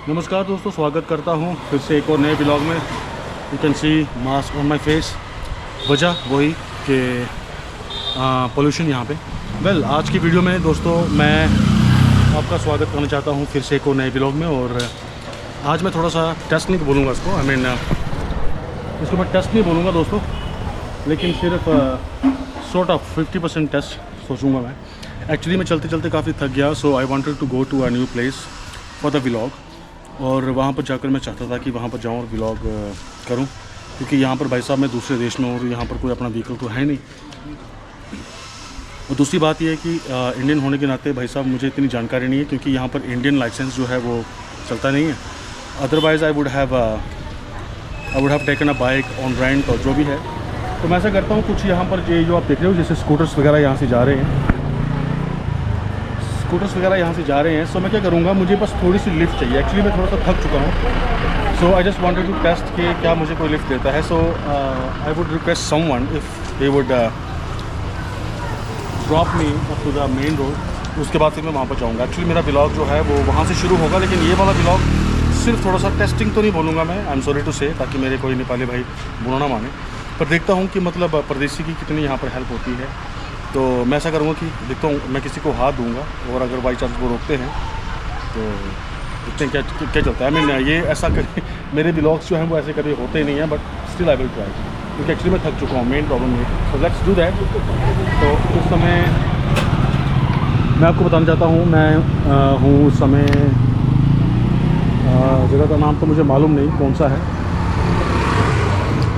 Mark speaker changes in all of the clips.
Speaker 1: नमस्कार दोस्तों, स्वागत करता हूँ फिर से एक और नए ब्लॉग में। You can see mask on my face. वजह वही कि पोल्यूशन यहाँ पे। आज की वीडियो में दोस्तों मैं आपका स्वागत करना चाहता हूँ फिर से एक और नए ब्लॉग में। और आज मैं थोड़ा सा टेस्ट नहीं बोलूँगा इसको, इसको मैं टेस्ट नहीं बोलूँगा दोस्तों, लेकिन सिर्फ सॉर्ट ऑफ 50% टेस्ट सोचूंगा मैं। एक्चुअली मैं चलते चलते काफ़ी थक गया, so I wanted to go to a new place for the vlog. और वहाँ पर जाकर मैं चाहता था कि वहाँ पर जाऊँ और व्लॉग करूँ, क्योंकि यहाँ पर भाई साहब मैं दूसरे देश में हूँ और यहाँ पर कोई अपना व्हीकल तो है नहीं। और दूसरी बात यह है कि इंडियन होने के नाते भाई साहब मुझे इतनी जानकारी नहीं है, क्योंकि यहाँ पर इंडियन लाइसेंस जो है वो चलता नहीं है। Otherwise I would have taken a bike on rent और जो भी है। तो मैं ऐसा करता हूँ, कुछ यहाँ पर जो आप देख रहे हो जैसे स्कूटर्स वगैरह यहाँ से जा रहे हैं, सो मैं क्या करूँगा, मुझे बस थोड़ी सी लिफ्ट चाहिए। एक्चुअली मैं थोड़ा सा थक चुका हूँ, so I just wanted to test कि क्या मुझे कोई लिफ्ट देता है। So I would request someone if they would drop me up to the main road. उसके बाद फिर मैं वहाँ पर जाऊँगा। एक्चुअली मेरा ब्लॉग जो है वो वहाँ से शुरू होगा, लेकिन ये वाला ब्लॉग सिर्फ थोड़ा सा टेस्टिंग तो नहीं बोलूँगा मैं, आई एम सॉरी टू से, ताकि मेरे कोई नेपाली भाई बुरा ना माने। पर देखता हूँ कि मतलब परदेसी की कितनी यहाँ पर हेल्प होती है। तो मैं ऐसा करूँगा कि देखता हूँ, मैं किसी को हाथ दूँगा और अगर बाई चांस वो रोकते हैं तो देखते हैं क्या चलता है। ये ऐसा मेरे ब्लॉग्स जो हैं वो ऐसे कभी होते ही नहीं हैं, but still I will try, क्योंकि एक्चुअली मैं थक चुका हूँ, मेन प्रॉब्लम ये। So let's do that. तो उस समय मैं आपको बताना चाहता हूँ, मैं हूँ उस समय, जगह का नाम तो मुझे मालूम नहीं कौन सा है,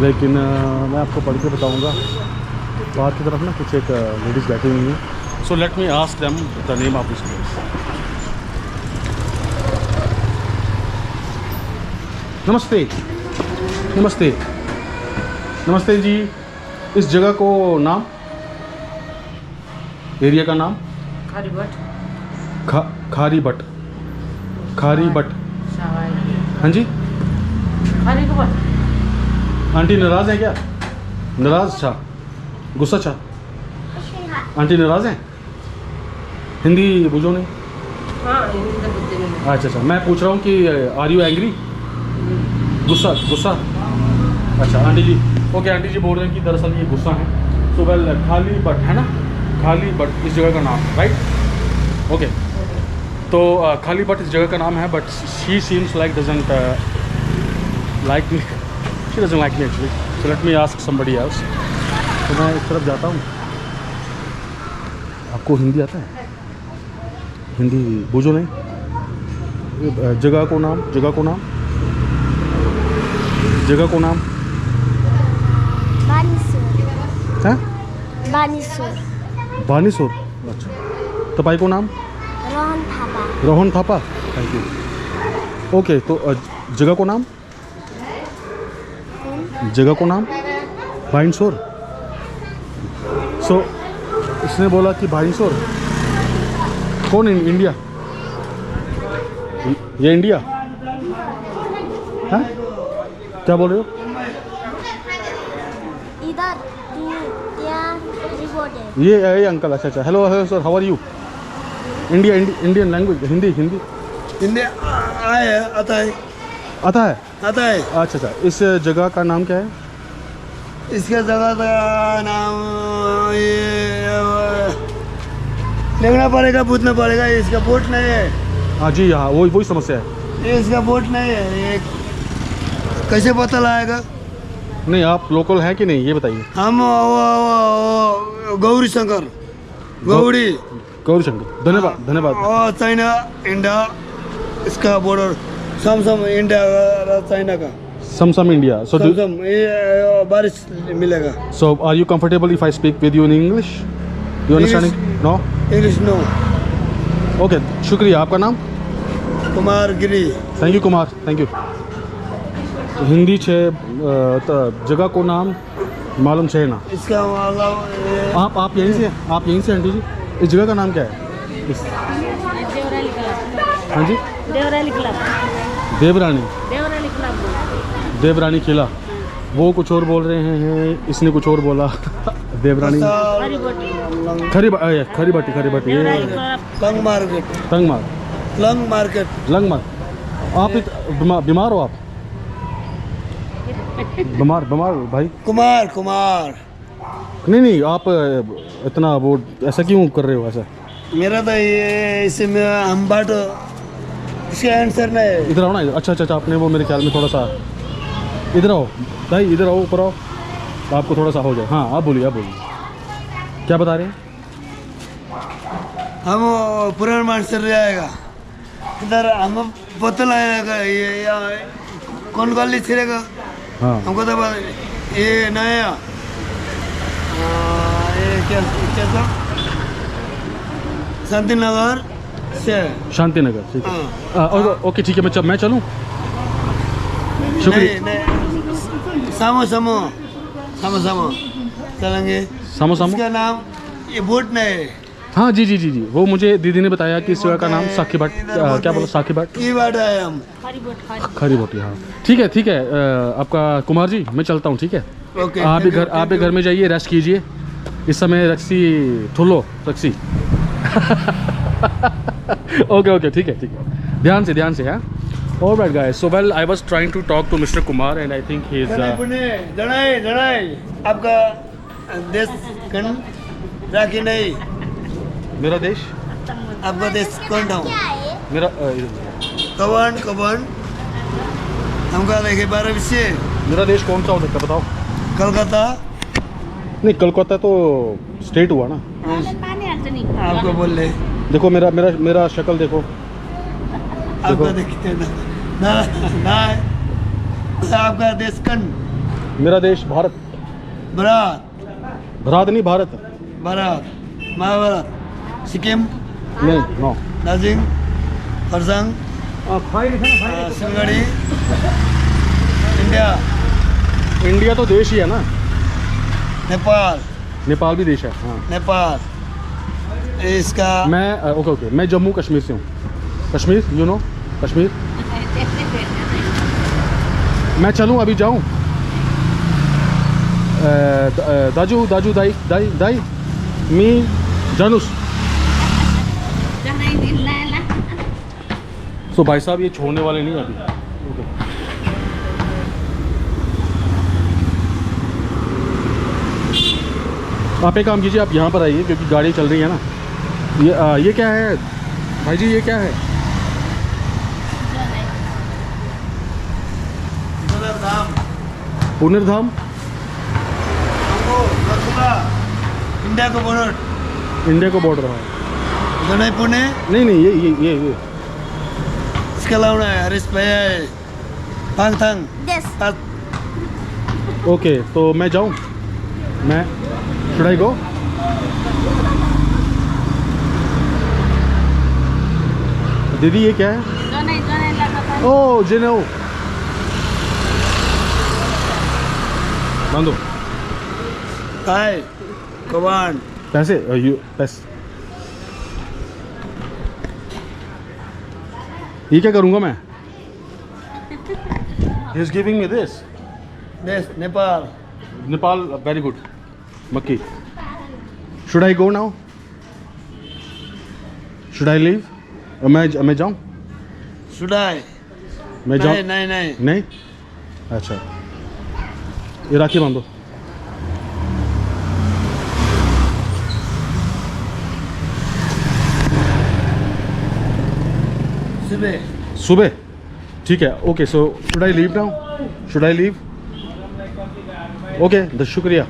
Speaker 1: लेकिन मैं आपको पढ़ के बताऊँगा। बाहर की तरफ ना कुछ एक लेडीज़ बैठी हुई हैं, so let me ask them the name of this place. नमस्ते नमस्ते नमस्ते जी। इस जगह को नाम, एरिया का नाम? खारी बट। हाँ जी। आंटी नाराज़ हैं क्या? नाराज़ छा, गुस्सा छा? आंटी नाराज़ हैं? हिंदी बुझो नहीं? अच्छा, मैं पूछ रहा हूँ कि आर यू एंग्री? गुस्सा। अच्छा आंटी जी, ओके आंटी जी बोल रहे हैं कि दरअसल ये गुस्सा है। सो वेल, खाली बट है ना, खाली बट इस जगह का नाम, राइट? ओके, तो खाली बट इस जगह का नाम है, but she seems like doesn't like me, she doesn't like me actually. So let me ask somebody else. तो मैं इस तरफ जाता हूँ। आपको हिंदी आता है? हिंदी बुझो नहीं? जगह को नाम बानीसोर। अच्छा, तपाईँ को नाम? Rohan Thapa. Thank you. Okay, तो जगह को नाम बाइनसोर। सो इसने बोला कि बाइनसोर कौन? इंडिया? ये इंडिया है? क्या बोल रहे हो?
Speaker 2: इधर
Speaker 1: ये अंकल। अच्छा, hello sir, how are you? Indian language, Hindi आता है। अच्छा, इस जगह का नाम क्या है?
Speaker 3: इसके जगह का नाम ये देखना पड़ेगा, पूछना पड़ेगा। इसका बोट नहीं है।
Speaker 1: हाँ जी, हाँ वही समस्या है।
Speaker 3: ये इसका बोट नहीं है, ये कैसे पता लगाएगा?
Speaker 1: नहीं, आप लोकल हैं कि नहीं ये बताइए।
Speaker 3: हम गौरी शंकर। धन्यवाद। और चाइना इंडिया, इसका बॉर्डर समसम इंडिया चाइना का।
Speaker 1: समसम इंडिया। सो
Speaker 3: ये बारिश मिलेगा।
Speaker 1: So are you comfortable if I speak with you in English? You understanding? No
Speaker 3: English no.
Speaker 1: Okay, शुक्रिया। आपका नाम?
Speaker 3: Kumar Giri.
Speaker 1: Thank you Kumar, thank you. Hindi छे जगह को नाम मालूम छे ना?
Speaker 3: इसका मतलब
Speaker 1: आप यहीं से आंटी जी? इस जगह का नाम क्या है? हाँ जी, देवरानी किला। वो कुछ और बोल रहे हैं, इसने कुछ और बोला। देवरानी खरी बाटी
Speaker 3: लंग मार्केट।
Speaker 1: Lung market. आप बीमार हो आप? बीमार हो भाई?
Speaker 3: कुमार कुमार
Speaker 1: नहीं आप इतना वो ऐसा क्यों कर रहे हो ऐसा?
Speaker 3: मेरा तो ये इसमें हम बात इसका आंसर नहीं।
Speaker 1: इधर आओ ना। अच्छा आपने वो मेरे ख्याल में थोड़ा सा इधर आओ भाई, इधर आओ, ऊपर आओ, आपको थोड़ा सा हो जाए। हाँ आप बोलिए क्या बता रहे हैं?
Speaker 3: हम पुराना मास्टर जाएगा इधर, हम पता लगेगा ये कौन गली छिड़ेगा।
Speaker 1: हाँ
Speaker 3: हमको तो ये नया ये क्या था, शांति नगर से।
Speaker 1: शांति नगर, ठीक है।
Speaker 3: हाँ।
Speaker 1: ओके ठीक है, मैं चलूँ? शुक्रिया।
Speaker 3: नहीं सामो चलेंगे।
Speaker 1: सामो
Speaker 3: इसका नाम ये बोट नहीं है।
Speaker 1: हाँ जी, वो मुझे दीदी ने बताया कि इस जगह का नाम साखी बाट, क्या बोला? साखी बाट
Speaker 3: ये बाट है हम
Speaker 1: खरी बोटी। हाँ ठीक है आपका कुमार जी, मैं चलता हूँ, ठीक है?
Speaker 3: ओके।
Speaker 1: आप भी घर में जाइए, रेस्ट कीजिए। इस समय रक्सी थुलो रक्सी ओके ठीक है ध्यान से। हाँ alright guys, so well I was trying to talk to mister Kumar and I think he is
Speaker 3: जनाई आपका देश कौन राखी नहीं?
Speaker 1: मेरा देश,
Speaker 3: आपका देश कौन था?
Speaker 1: मेरा
Speaker 3: कौन हमका देखे 12 विषय।
Speaker 1: मेरा देश कौन सा हो सकता है बताओ?
Speaker 3: कलकत्ता
Speaker 1: नहीं, कलकत्ता तो स्टेट हुआ ना।
Speaker 3: आपको बोल रहे,
Speaker 1: देखो मेरा शक्ल देखो।
Speaker 3: आपका देखते ना आपका देश कौन?
Speaker 1: मेरा देश भारत। भारत नहीं, भारत।
Speaker 3: महाभारत सिक्किम
Speaker 1: नहीं, नो।
Speaker 3: दार्जिलिंग खरसाङ सिलगढी
Speaker 1: इंडिया तो देश ही है ना।
Speaker 3: नेपाल
Speaker 1: भी देश है। हाँ
Speaker 3: नेपाल इसका
Speaker 1: मैं ओके मैं जम्मू कश्मीर से हूँ। Kashmir, you know Kashmir. मैं चलूँ, अभी जाऊँ? दाजू दाई मी जानूस। तो भाई साहब ये छोड़ने वाले नहीं अभी। ओके आप एक काम कीजिए, आप यहाँ पर आइए क्योंकि गाड़ी चल रही है ना। ये क्या है भाई जी, ये क्या है? पुनर्धाम
Speaker 3: इंडिया को बॉर्डर।
Speaker 1: इंडिया को बॉर्डर है।
Speaker 3: जनाई पुणे
Speaker 1: नहीं ये
Speaker 3: इसके अलावा हरीश भैया पांगथांग।
Speaker 1: ओके तो मैं जाऊँ? मैं शुड आई गो? दीदी ये क्या है? ओ जेनो बांधो।
Speaker 3: काय कमान
Speaker 1: पैसे पैसे ये क्या करूँगा मैं? He is giving me this.
Speaker 3: देश Nepal
Speaker 1: Very good. Makki. Should I go now? Should I leave? मैं जाऊँ?
Speaker 3: सुडाई
Speaker 1: मैं जाऊँ? नहीं? अच्छा ये राखी बांधो। सुबह ठीक है। Okay so should I leave now? Should I leave? Okay शुक्रिया।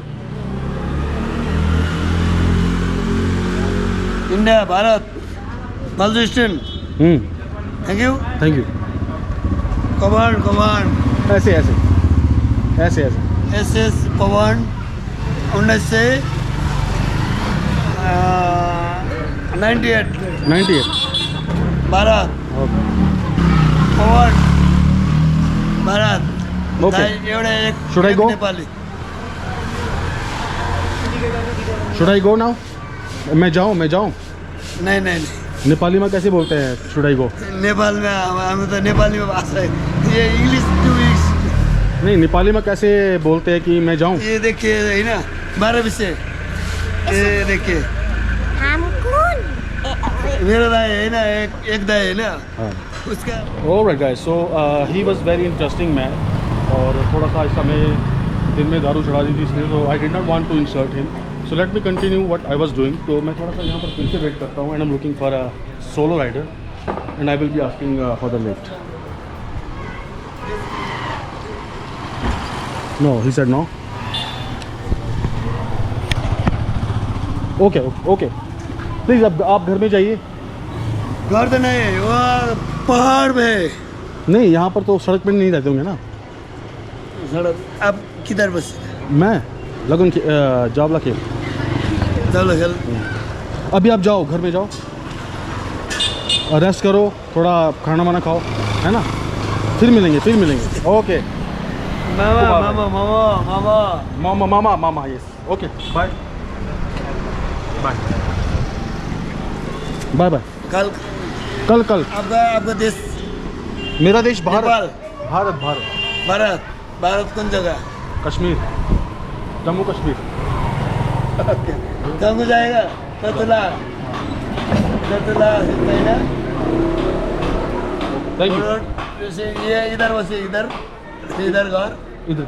Speaker 3: India Bharat Baluchistan. Thank you कमान
Speaker 1: ऐसे
Speaker 3: SS पवन 1998 भारत
Speaker 1: ओके
Speaker 3: पवन भारत
Speaker 1: ओके
Speaker 3: एवढे एक
Speaker 1: Should I
Speaker 3: एक
Speaker 1: go?
Speaker 3: Nepali.
Speaker 1: Should I go now? मैं जाऊँ?
Speaker 3: नहीं
Speaker 1: नेपाली में कैसे बोलते हैं शुड आई गो?
Speaker 3: नेपाल में हमें तो नेपाली में भाषा है, ये इंग्लिश 2 weeks।
Speaker 1: नहीं नेपाली में कैसे बोलते हैं कि मैं जाऊँ?
Speaker 3: ये देखिए है ना 12 विषय, ये देखिए मेरा दाई है ना, एक दाई है ना,
Speaker 1: हाँ
Speaker 3: उसका
Speaker 1: Alright guys, so he was very interesting man और थोड़ा सा इस समय दिन में दारू चढ़ा दी थी इसलिए, so I did not want to insult him. So let me continue what I was doing. तो मैं थोड़ा सा यहाँ पर फिर से वेट करता हूँ and I'm looking for a solo rider and I will be asking for the lift. No, he said no. Okay, okay. Please आप घर में जाइए.
Speaker 3: घर तो नहीं, वहाँ पहाड़ पे है
Speaker 1: नहीं, यहाँ पर तो सड़क पे नहीं रहते होंगे ना.
Speaker 3: सड़क. आप किधर बस?
Speaker 1: मैं लगन जावला खेल.
Speaker 3: चलो चल.
Speaker 1: अभी आप जाओ, घर में जाओ, रेस्ट करो, थोड़ा खाना वाना खाओ, है ना. फिर मिलेंगे. ओके. मामा यस. Okay, bye. कल
Speaker 3: आपका देश?
Speaker 1: मेरा देश
Speaker 3: नेपाल.
Speaker 1: भारत.
Speaker 3: भारत कौन जगह?
Speaker 1: कश्मीर, जम्मू कश्मीर.
Speaker 3: जम्मू जाएगा? चतुला ना.
Speaker 1: Thank you.
Speaker 3: ये इधर वैसे इधर घर
Speaker 1: इधर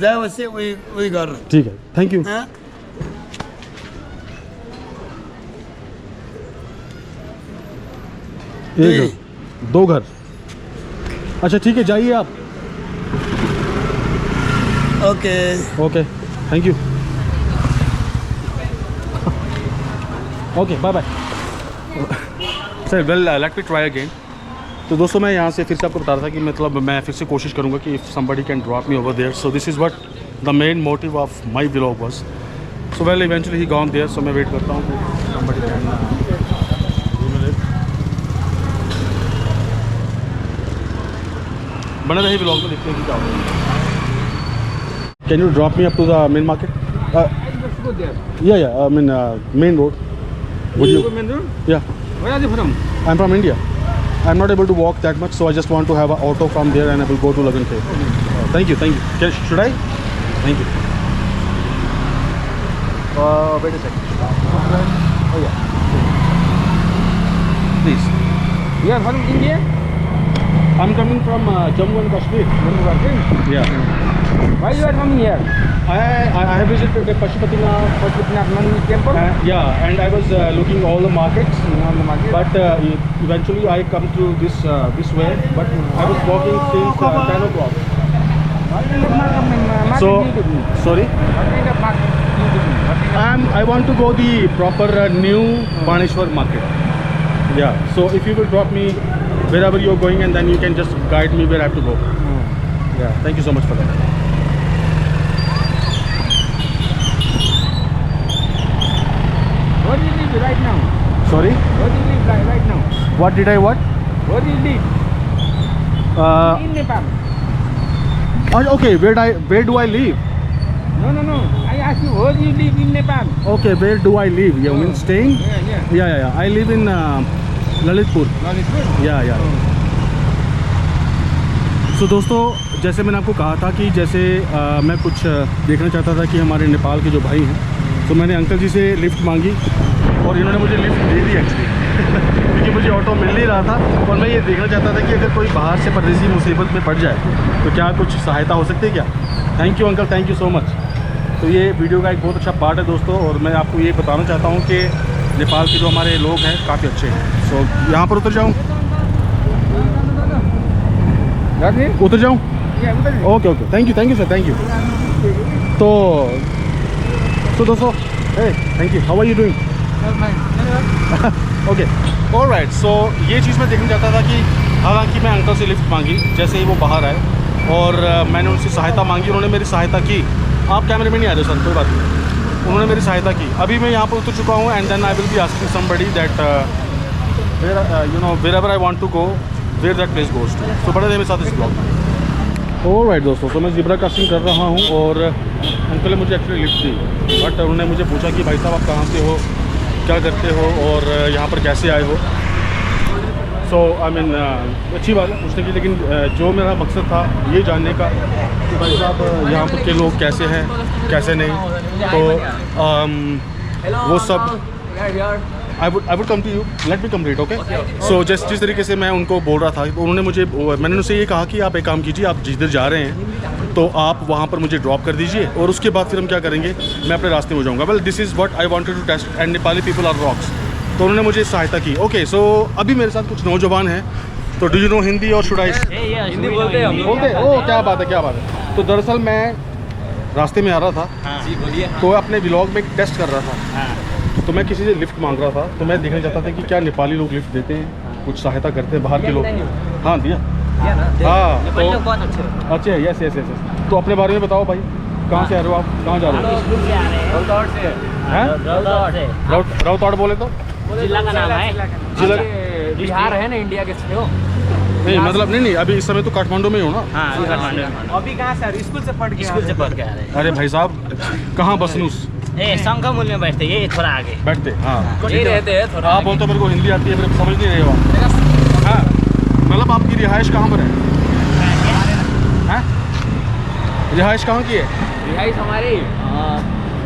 Speaker 3: जाए वैसे वही घर.
Speaker 1: ठीक है, थैंक यू.
Speaker 3: हाँ?
Speaker 1: एक घर, 2 घर. अच्छा ठीक है, जाइए आप. Okay, thank you. Okay, bye bye. Sir well let me try again. तो दोस्तों मैं यहाँ से फिर से आपको बता रहा था कि मतलब मैं फिर से कोशिश करूँगा कि if somebody can drop me over there. So this is what the main motive of my vlog was. So well eventually he gone there. So मैं वेट करता हूँ कि समबडी कैन बने रहे व्लॉग में, देखते हैं कि क्या होगा. Can you drop me up to the main market? या I mean main road. Would you?
Speaker 2: Main road?
Speaker 1: Yeah,
Speaker 2: Where are you from?
Speaker 1: I'm from India. I'm not able to walk that much, so I just want to have an auto from there and I will go to Lagan Cave. Thank you. Should I? Thank you. Wait a second. Oh yeah. Please.
Speaker 2: You are from India?
Speaker 1: I'm coming from Jammu and Kashmir. Yeah.
Speaker 2: Why you are coming here?
Speaker 1: I have visited the
Speaker 2: Pashupatinath Mandir temple?
Speaker 1: Yeah, and I was looking all the markets.
Speaker 2: On the market?
Speaker 1: But eventually I come to this way. But I was walking since 10 o'clock.
Speaker 2: What kind of market
Speaker 1: So
Speaker 2: you to do?
Speaker 1: sorry.
Speaker 2: What kind of market you to do?
Speaker 1: I want to go the proper new Baneshwar market. Yeah. So if you will drop me wherever you're going, and then you can just guide me where I have to go. Yeah. Thank you so much for that.
Speaker 2: Where do you live right now?
Speaker 1: Sorry.
Speaker 2: Where do you live right now?
Speaker 1: What did I what?
Speaker 2: Where do you live? In Nepal.
Speaker 1: Okay. Where do I live?
Speaker 2: No. I ask you, where do you live in Nepal?
Speaker 1: Okay. Where do I live? You mean staying?
Speaker 2: Yeah.
Speaker 1: Yeah. I live in Lalitpur. या सो दोस्तों, जैसे मैंने आपको कहा था कि जैसे मैं कुछ देखना चाहता था कि हमारे नेपाल के जो भाई हैं, तो मैंने अंकल जी से लिफ्ट मांगी और इन्होंने मुझे लिफ्ट दे दी एक्चुअली क्योंकि मुझे ऑटो मिल नहीं रहा था और मैं ये देखना चाहता था कि अगर कोई बाहर से परदेसी मुसीबत में पड़ जाए तो क्या कुछ सहायता हो सकती है क्या. Thank you uncle, thank you so much. तो ये वीडियो का एक बहुत अच्छा पार्ट है दोस्तों, और मैं आपको ये बताना चाहता हूँ कि नेपाल के जो हमारे लोग हैं काफ़ी अच्छे हैं. सो यहाँ पर उतर जाऊँ? उतर जाऊँ? Okay. Thank you sir, thank you. तो दोस्तों, thank you. How are you doing? Okay, alright. So ये चीज़ मैं देखना चाहता था कि हालांकि मैं अंकल से लिफ्ट मांगी जैसे ही वो बाहर आए और मैंने उनसे सहायता मांगी, उन्होंने मेरी सहायता की. आप कैमरे में नहीं आ रहे सर, कोई बात नहीं. उन्होंने मेरी सहायता की. अभी मैं यहाँ पर उतर चुका हूँ and then I will be asking somebody that wherever I want to go, where that place goes to. So बड़े मेरे साथ इस ब्लॉग में. ऑलराइट दोस्तों, तो मैं ज़िब्रा क्रॉसिंग कर रहा हूँ और अंकल ने मुझे एक्चुअली लिफ्ट दी, बट उन्होंने मुझे पूछा कि भाई साहब आप कहाँ से हो, क्या करते हो और यहाँ पर कैसे आए हो. सो आई मीन अच्छी बात है पूछने की, लेकिन जो मेरा मकसद था ये जानने का कि भाई साहब यहाँ पर के लोग कैसे हैं कैसे नहीं, तो वो सब I would come to you, let me complete, okay. So जिस तरीके से मैं उनको बोल रहा था, तो उन्होंने मैंने उनसे ये कहा कि आप एक काम कीजिए, आप जिधर जा रहे हैं तो आप वहाँ पर मुझे ड्रॉप कर दीजिए, और उसके बाद फिर हम क्या करेंगे, मैं अपने रास्ते में जाऊँगा। Well this is what I wanted to test, and Nepali people are rocks. तो उन्होंने मुझे सहायता की। ओके, सो अभी मेरे साथ कुछ नौजवान हैं, तो डू यू नो हिंदी और शुड आई?
Speaker 2: हिंदी बोलते हैं हम लोग।
Speaker 1: बोलते? ओह, क्या बात है, क्या बात है। तो दरअसल मैं रास्ते में आ रहा था,
Speaker 2: जी बोलिए।
Speaker 1: तो अपने व्लॉग में एक टेस्ट कर रहा था, तो मैं किसी से लिफ्ट मांग रहा था, तो मैं देखना चाहता था कि क्या नेपाली लोग लिफ्ट देते हैं, कुछ सहायता करते हैं बाहर के लोग। हाँ दिया, हाँ
Speaker 2: नेपाली लोग बहुत अच्छे हैं।
Speaker 1: अच्छा, यस यस यस। तो अपने बारे में बताओ भाई, कहाँ से आ रहे हो आप, कहाँ जा रहे हो?
Speaker 2: स्कूल से आ रहे हैं। रौताड़ से।
Speaker 1: हैं?
Speaker 2: रौताड़ से।
Speaker 1: राउताड़ बोले तो
Speaker 2: जिला का नाम है।
Speaker 1: जिला
Speaker 2: बिहार है ना, इंडिया के से हो।
Speaker 1: नहीं, मतलब नहीं, अभी इस समय तो काठमांडू में ही हो ना।
Speaker 2: हाँ, काठमांडू।
Speaker 4: अभी कहाँ से आ रहे? स्कूल से पढ़ के
Speaker 2: स्कूल से पढ़ के आ रहे हैं।
Speaker 1: अरे भाई साहब, कहाँ बसनूस
Speaker 2: ए शंखमूल में बैठते, ये थोड़ा आगे
Speaker 1: बैठते? हाँ,
Speaker 2: यही रहते हैं थोड़ा।
Speaker 1: आप बोलते मेरे को हिंदी आती है, मेरे को समझ नहीं रहे हो आप। हाँ, मतलब आपकी रिहाइश कहाँ पर है? हैं? रिहाइश कहाँ की है?
Speaker 2: रिहाइश हमारी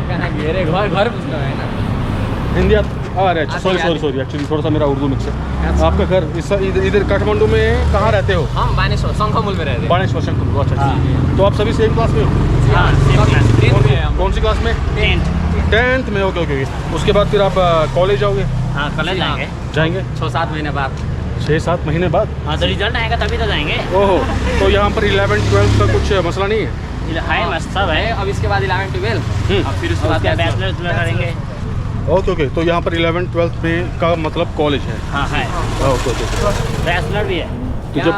Speaker 2: क्या नाम है, घर पूछना है ना।
Speaker 1: हिंदी अरे अच्छा, सॉरी एक्चुअली थोड़ा सा मेरा उर्दू मिक्स है। आपका घर इधर काठमांडू में कहाँ रहते हो?
Speaker 2: हम बानेश्वर शंखमूल में रहते हैं।
Speaker 1: बानेश्वर शंखमूल। अच्छा, तो आप सभी सेम क्लास में हो?
Speaker 2: हाँ, सेम क्लास। 10th में हम।
Speaker 1: कौन सी क्लास में? 10th में। ओके। उसके बाद फिर आप कॉलेज जाओगे?
Speaker 2: हाँ, कॉलेज
Speaker 1: जाएंगे
Speaker 2: 6-7 महीने बाद।
Speaker 1: 6-7 महीने बाद?
Speaker 2: हाँ, तो रिजल्ट आएगा तभी तो जाएंगे।
Speaker 1: ओहो, तो यहाँ पर 11th-12th का कुछ मसला नहीं है?
Speaker 2: मस्त सब है। अब इसके बाद 11-12 अब फिर उसके बाद बैचलर करेंगे।
Speaker 1: ओके। तो यहाँ पर 11th-12th में का मतलब कॉलेज है?
Speaker 2: हाँ है।
Speaker 1: ओके।
Speaker 2: बैचलर भी है।
Speaker 1: तो जब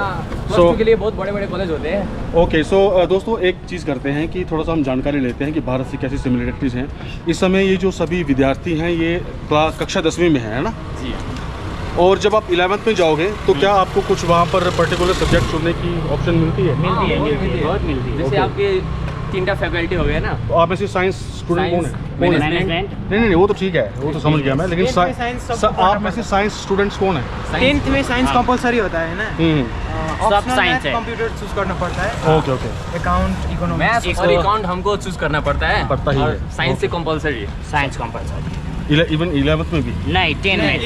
Speaker 2: प्लस 2 के लिए बहुत बड़े कॉलेज होते हैं।
Speaker 1: ओके, सो दोस्तों एक चीज़ करते हैं कि थोड़ा सा हम जानकारी लेते हैं कि भारत से कैसी सिमिलरिटीज़ हैं। इस समय ये जो सभी विद्यार्थी हैं, ये कक्षा 10वीं में है ना?
Speaker 2: जी।
Speaker 1: और जब आप 11th में जाओगे तो क्या आपको कुछ वहाँ पर पर्टिकुलर सब्जेक्ट चुनने की ऑप्शन मिलती है?
Speaker 2: मिलती है, बहुत मिलती है। जैसे आपके 3टा फैकल्टी हो गए ना।
Speaker 1: तो आप ऐसे साइंस स्टूडेंट कौन है?
Speaker 2: मैनेजमेंट।
Speaker 1: नहीं, वो तो ठीक है, वो तो समझ गया मैं, लेकिन
Speaker 4: 10th में science सबको
Speaker 1: आप में से साइंस स्टूडेंट्स कौन है?
Speaker 4: 10th में साइंस कंपलसरी होता है ना।
Speaker 2: सब साइंस है।
Speaker 4: कंप्यूटर चूज करना पड़ता है।
Speaker 1: ओके।
Speaker 4: Account, economics.
Speaker 2: मैथ्स और अकाउंट हमको चूज करना पड़ता है।
Speaker 1: पड़ता ही है।
Speaker 2: साइंस से कंपलसरी है। Science compulsory.
Speaker 1: इवन 11th में भी?
Speaker 2: नहीं, 10 में।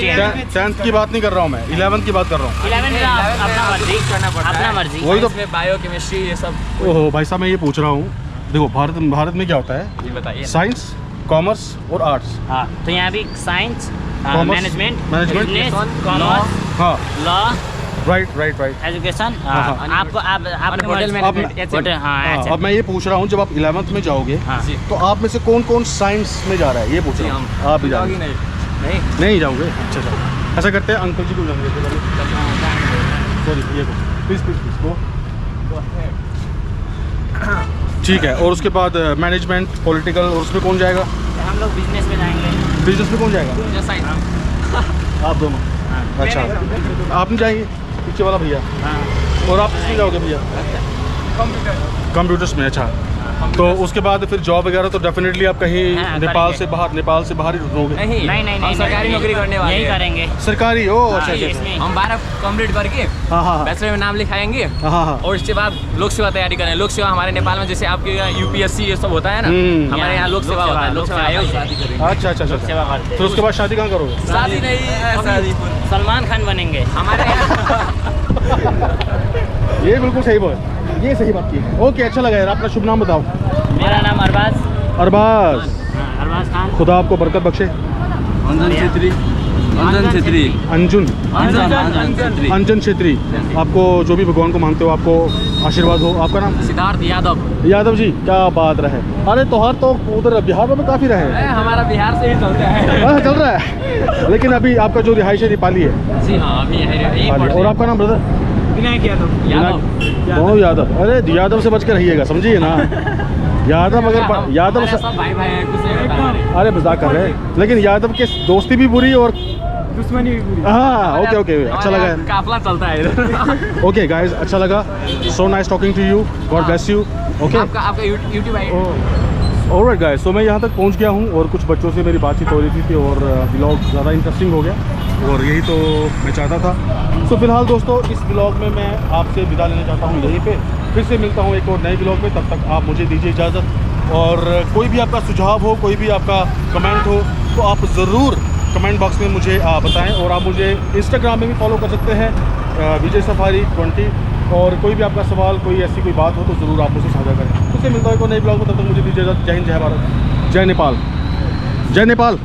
Speaker 1: 10th की बात नहीं कर रहा हूँ मैं, 11th की बात कर रहा हूँ।
Speaker 2: 11 में अपना मर्जी
Speaker 4: करना पड़ता है।
Speaker 2: अपना मर्जी।
Speaker 1: वही तो।
Speaker 2: इसमें बायो केमिस्ट्री ये सब।
Speaker 1: ओहो भाई साहब, मैं ये पूछ रहा हूँ, देखो भारत में क्या होता है?
Speaker 2: ये बताइए।
Speaker 1: साइंस, कॉमर्स और आर्ट्स।
Speaker 2: हाँ, तो यहाँ भी science,
Speaker 1: Commerce,
Speaker 2: management,
Speaker 1: management,
Speaker 2: business, commerce,
Speaker 1: हाँ,
Speaker 2: लॉ,
Speaker 1: राइट।
Speaker 2: एजुकेशन।
Speaker 1: हाँ।
Speaker 2: आपको आपके
Speaker 4: होटल
Speaker 2: मैनेजमेंट। होटल, हाँ,
Speaker 1: अब मैं ये पूछ रहा हूँ, जब आप 11th में जाओगे
Speaker 2: हाँ।
Speaker 1: तो आप में से कौन साइंस में जा रहा है, ये पूछ रहा हूँ। आप भी जाओगे? नहीं जाओगे? अच्छा। ऐसा करते हैं, अंकल जी को जाने देते हैं। सॉरी, ये प्लीज़ गो। ठीक है, और उसके बाद मैनेजमेंट, पॉलिटिकल, और उसमें कौन जाएगा?
Speaker 2: हम लोग बिजनेस में जाएंगे।
Speaker 1: बिजनेस में कौन जाएगा?
Speaker 2: साइंस।
Speaker 1: आप दोनों? अच्छा, आप नहीं जाएंगे? पीछे वाला भैया? और आप किसमें जाओगे भैया? कंप्यूटर्स में। अच्छा, तो उसके बाद फिर जॉब वगैरह तो डेफिनेटली आप कहीं
Speaker 2: हाँ,
Speaker 1: नेपाल से बाहर ही ढूंढोगे?
Speaker 2: नहीं,
Speaker 4: हम सरकारी नौकरी करने वाले
Speaker 2: यही
Speaker 4: हैं।
Speaker 2: करेंगे।
Speaker 1: सरकारी हो? अच्छा।
Speaker 2: इसमें
Speaker 4: हम 12 कंप्लीट करके
Speaker 1: हाँ।
Speaker 4: बैचलर में नाम लिखाएंगे
Speaker 1: हाँ।
Speaker 4: और इसके बाद लोक सेवा तैयारी करें। लोक सेवा हमारे नेपाल में जैसे आपके यहाँ यूपीएससी ये सब होता है ना, हमारे यहाँ लोक सेवा होता है। लोक सेवा आयोग शादी करेंगे।
Speaker 1: अच्छा।
Speaker 2: सेवा करते
Speaker 1: फिर उसके बाद शादी कहाँ करोगे?
Speaker 4: शादी नहीं, शादी
Speaker 2: सलमान खान बनेंगे
Speaker 4: हमारे
Speaker 1: ये बिल्कुल सही बोल, ये सही बात की। ओके, अच्छा लगा यार। अपना शुभ नाम बताओ।
Speaker 2: मेरा नाम अरबाज खान।
Speaker 1: खुदा आपको बरकत बख्शे। अंजन छेत्री। आपको जो भी भगवान को मानते हो, आपको आशीर्वाद हो। आपका नाम?
Speaker 4: सिद्धार्थ
Speaker 1: यादव जी, क्या बात रहे। अरे त्योहार तो उधर बिहार में काफ़ी रहे।
Speaker 4: हमारा बिहार से ही चलता है।
Speaker 1: हाँ, चल रहा है। लेकिन अभी आपका जो रिहाइश है नेपाली है?
Speaker 4: जी हाँ, अभी यही
Speaker 1: और आपका नाम ब्रदर?
Speaker 4: विनायक यादव।
Speaker 1: दोनों यादव। अरे यादव से बच कर रहिएगा, समझिए ना। यादव अगर यादव से,
Speaker 4: सब भाई हैं, कुछ नहीं बता रहे।
Speaker 1: अरे मजाक कर रहे हैं, लेकिन यादव के दोस्ती भी बुरी और
Speaker 4: दुश्मनी भी पूरी।
Speaker 1: हाँ। ओके, अच्छा लगा।
Speaker 4: काफला चलता है इधर।
Speaker 1: ओके गाइस, अच्छा लगा। So nice talking to you, God bless you. Okay,
Speaker 4: आपका यूट्यूब आईडी।
Speaker 1: ऑलराइट गाइस, तो मैं यहाँ तक पहुँच गया हूँ और कुछ बच्चों से मेरी बातचीत हो रही थी और व्लॉग ज़्यादा इंटरेस्टिंग हो गया, और यही तो मैं चाहता था। सो फिलहाल दोस्तों, इस व्लॉग में मैं आपसे विदा लेना चाहता हूँ यहीं पे। फिर से मिलता हूँ एक और नए व्लॉग में। तब तक आप मुझे दीजिए इजाज़त, और कोई भी आपका सुझाव हो, कोई भी आपका कमेंट हो, तो आप ज़रूर कमेंट बॉक्स में मुझे बताएं। और आप मुझे इंस्टाग्राम में भी फॉलो कर सकते हैं विजय सफारी 20। और कोई भी आपका सवाल, कोई ऐसी कोई बात हो तो ज़रूर आप मुझसे साझा करें। उससे मिलता है कोई नए ब्लॉग में, तब तक मुझे दीजिए इजाज़त। जय हिंद, जय भारत, जय नेपाल, जय नेपाल।